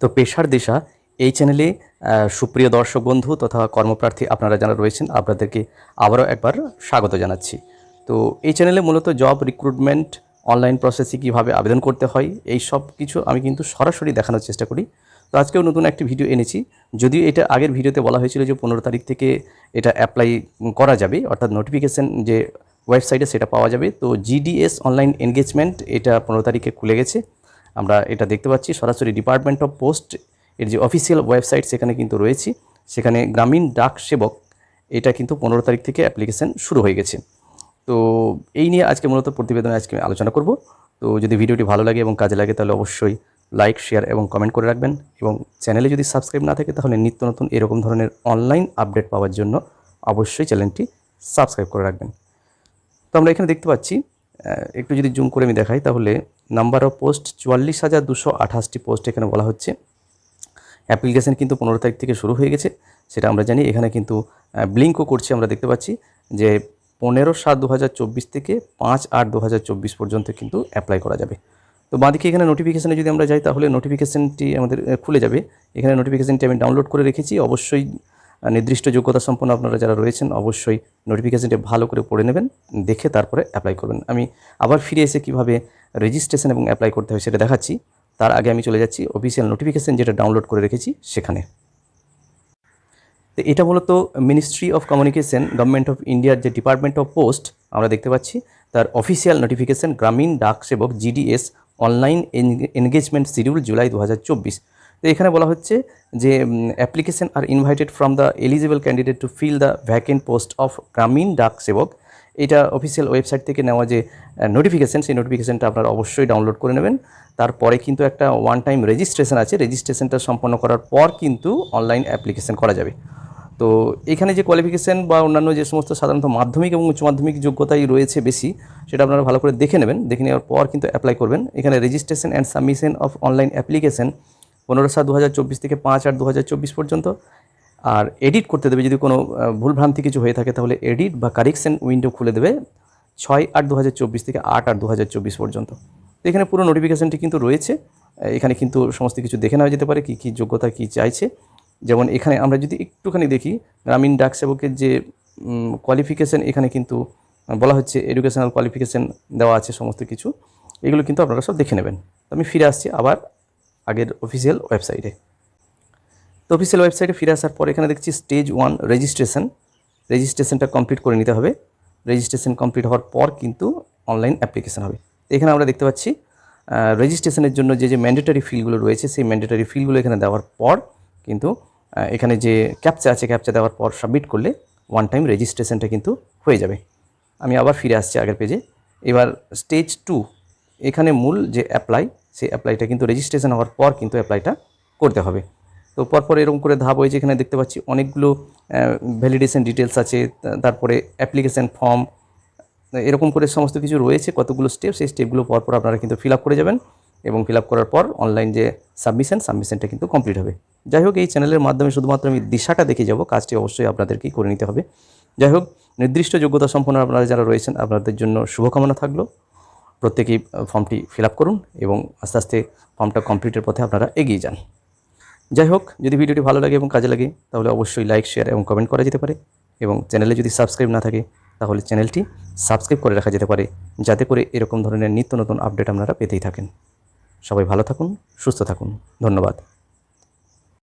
তো পেশার দিশা এই চ্যানেলে সুপ্রিয় দর্শক বন্ধু তথা কর্মপ্রার্থী আপনারা যারা রয়েছেন আপনাদেরকে আবারও একবার স্বাগত জানাচ্ছি। তো এই চ্যানেলে মূলত জব রিক্রুটমেন্ট, অনলাইন প্রসেসে কীভাবে আবেদন করতে হয় এই সব কিছু আমি কিন্তু সরাসরি দেখানোর চেষ্টা করি। তো আজকেও নতুন একটি ভিডিও এনেছি। যদিও এটা আগের ভিডিওতে বলা হয়েছিল যে 15 তারিখ থেকে এটা অ্যাপ্লাই করা যাবে, অর্থাৎ নোটিফিকেশান যে ওয়েবসাইটে সেটা পাওয়া যাবে। তো জিডিএস অনলাইন এনগেজমেন্ট এটা 15 তারিখে খুলে গেছে, আমরা এটা দেখতে পাচ্ছি। সরাসরি ডিপার্টমেন্ট অফ পোস্ট এর যে অফিসিয়াল ওয়েবসাইট সেখানে কিন্তু রয়েছি। সেখানে গ্রামীণ ডাক সেবক এটা কিন্তু 15 তারিখ থেকে অ্যাপ্লিকেশান শুরু হয়ে গেছে। তো এই নিয়ে আজকে মূলত প্রতিবেদনে আজকে আলোচনা করব। তো যদি ভিডিওটি ভালো লাগে এবং কাজে লাগে তাহলে অবশ্যই লাইক, শেয়ার এবং কমেন্ট করে রাখবেন। এবং চ্যানেলে যদি সাবস্ক্রাইব না থাকে তাহলে নিত্য নতুন এরকম ধরনের অনলাইন আপডেট পাওয়ার জন্য অবশ্যই চ্যানেলটি সাবস্ক্রাইব করে রাখবেন। তো আমরা এখানে দেখতে পাচ্ছি, একটু যদি জুম করে আমি দেখাই তাহলে নাম্বার অফ পোস্ট 44,228টি পোস্ট এখানে বলা হচ্ছে। অ্যাপ্লিকেশান কিন্তু 15 তারিখ থেকে শুরু হয়ে গেছে, সেটা আমরা জানি। এখানে কিন্তু ব্লিঙ্কও করছে, আমরা দেখতে পাচ্ছি যে 15/7/2024 থেকে 5/8/2024 পর্যন্ত কিন্তু অ্যাপ্লাই করা যাবে। তো বাঁদিকে এখানে নোটিফিকেশানে যদি আমরা যাই তাহলে নোটিফিকেশানটি আমাদের খুলে যাবে। এখানে নোটিফিকেশানটি আমি ডাউনলোড করে রেখেছি। অবশ্যই নির্দিষ্ট যোগ্যতা সম্পন্ন আপনারা যারা রয়েছেন অবশ্যই নোটিফিকেশানটি ভালো করে পড়ে নেবেন, দেখে তারপরে অ্যাপ্লাই করবেন। আমি আবার ফিরে এসে কীভাবে রেজিস্ট্রেশন এবং অ্যাপ্লাই করতে হয় সেটা দেখাচ্ছি। তার আগে আমি চলে যাচ্ছি অফিসিয়াল নোটিফিকেশান যেটা ডাউনলোড করে রেখেছি সেখানে। তো এটা মূলত ministry of communication, government of ইন্ডিয়ার যে ডিপার্টমেন্ট অফ পোস্ট আমরা দেখতে পাচ্ছি তার official notification Gramin Dak Sevak GDS online engagement schedule July 2024। তো এখানে বলা হচ্ছে যে application are invited from the eligible candidate to fill the vacant post of Gramin Dak সেবক। এটা অফিসিয়াল ওয়েবসাইট থেকে নেওয়া যে নোটিফিকেশান, সেই নোটিফিকেশানটা আপনারা অবশ্যই ডাউনলোড করে নেবেন। তারপরে কিন্তু একটা ওয়ান টাইম রেজিস্ট্রেশন আছে, রেজিস্ট্রেশনটা সম্পন্ন করার পর কিন্তু অনলাইন অ্যাপ্লিকেশান করা যাবে। তো এখানে যে কোয়ালিফিকেশান বা অন্যান্য যে সমস্ত সাধারণত মাধ্যমিক এবং উচ্চ মাধ্যমিক যোগ্যতাই রয়েছে বেশি, সেটা আপনারা ভালো করে দেখে নেবেন। দেখে নেওয়ার পর কিন্তু অ্যাপ্লাই করবেন। এখানে registration and submission of online application 15/7/2024 থেকে 5/8/2024 পর্যন্ত। আর এডিট করতে দেবে যদি কোনো ভুলভ্রান্তি কিছু হয়ে থাকে তাহলে এডিট বা কারেকশন উইন্ডো খুলে দেবে 6/8/2024 থেকে 8/8/2024 পর্যন্ত। তো এখানে পুরো নোটিফিকেশানটি কিন্তু রয়েছে। এখানে কিন্তু সমস্ত কিছু দেখে নেওয়া যেতে পারে, কী কী যোগ্যতা কী চাইছে। যেমন এখানে আমরা যদি একটুখানি দেখি গ্রামীণ ডাক সেবকের যে কোয়ালিফিকেশান, এখানে কিন্তু বলা হচ্ছে এডুকেশনাল কোয়ালিফিকেশান দেওয়া আছে সমস্ত কিছু। এগুলো কিন্তু আপনারা সব দেখে নেবেন। তো আমি ফিরে আসছি আবার আগের অফিসিয়াল ওয়েবসাইটে। তো অফিসিয়াল ওয়েবসাইটে ফিরে আসার পর এখানে দেখছি স্টেজ 1 রেজিস্ট্রেশনটা কমপ্লিট করে নিতে হবে। রেজিস্ট্রেশন কমপ্লিট হওয়ার পর কিন্তু অনলাইন অ্যাপ্লিকেশান হবে। তো এখানে আমরা দেখতে পাচ্ছি রেজিস্ট্রেশনের জন্য যে ম্যান্ডেটরি ফিল্ডগুলো রয়েছে সেই ম্যান্ডেটরি ফিল্ডগুলো এখানে দেওয়ার পর কিন্তু এখানে যে ক্যাপচা আছে, ক্যাপচা দেওয়ার পর সাবমিট করলে ওয়ান টাইম রেজিস্ট্রেশনটা কিন্তু হয়ে যাবে। আমি আবার ফিরে আসছি আগের পেজে। এবার স্টেজ 2, এখানে মূল যে অ্যাপ্লাই, সেই অ্যাপ্লাইটা কিন্তু রেজিস্ট্রেশন হওয়ার পর কিন্তু অ্যাপ্লাইটা করতে হবে। তো পরপর এরকম করে ধাপ হয়েছে। এখানে দেখতে পাচ্ছি অনেকগুলো ভ্যালিডেশন ডিটেলস আছে, তারপরে অ্যাপ্লিকেশান ফর্ম, এরকম করে সমস্ত কিছু রয়েছে, কতগুলো স্টেপ। সেই স্টেপগুলো পরপর আপনারা কিন্তু ফিল আপ করে যাবেন এবং ফিল আপ করার পর অনলাইন যে সাবমিশনটা কিন্তু কমপ্লিট হবে। যাই হোক, এই চ্যানেলের মাধ্যমে শুধুমাত্র আমি দিশাটা দেখে যাব, কাজটি অবশ্যই আপনাদেরকেই করে নিতে হবে। যাই হোক, নির্দিষ্ট যোগ্যতা সম্পন্ন আপনারা যারা রয়েছেন আপনাদের জন্য শুভকামনা থাকলো। প্রত্যেকেই ফর্মটি ফিল আপ করুন এবং আস্তে আস্তে ফর্মটা কমপ্লিটের পথে আপনারা এগিয়ে যান। যাই হোক, যদি ভিডিওটি ভালো লাগে এবং কাজে লাগে তাহলে অবশ্যই লাইক, শেয়ার এবং কমেন্ট করা যেতে পারে। এবং চ্যানেলে যদি সাবস্ক্রাইব না থাকে তাহলে চ্যানেলটি সাবস্ক্রাইব করে রাখা যেতে পারে, যাতে করে এরকম ধরনের নিত্য নতুন আপডেট আপনারা পেতেই থাকেন। সবাই ভালো থাকুন, সুস্থ থাকুন। ধন্যবাদ।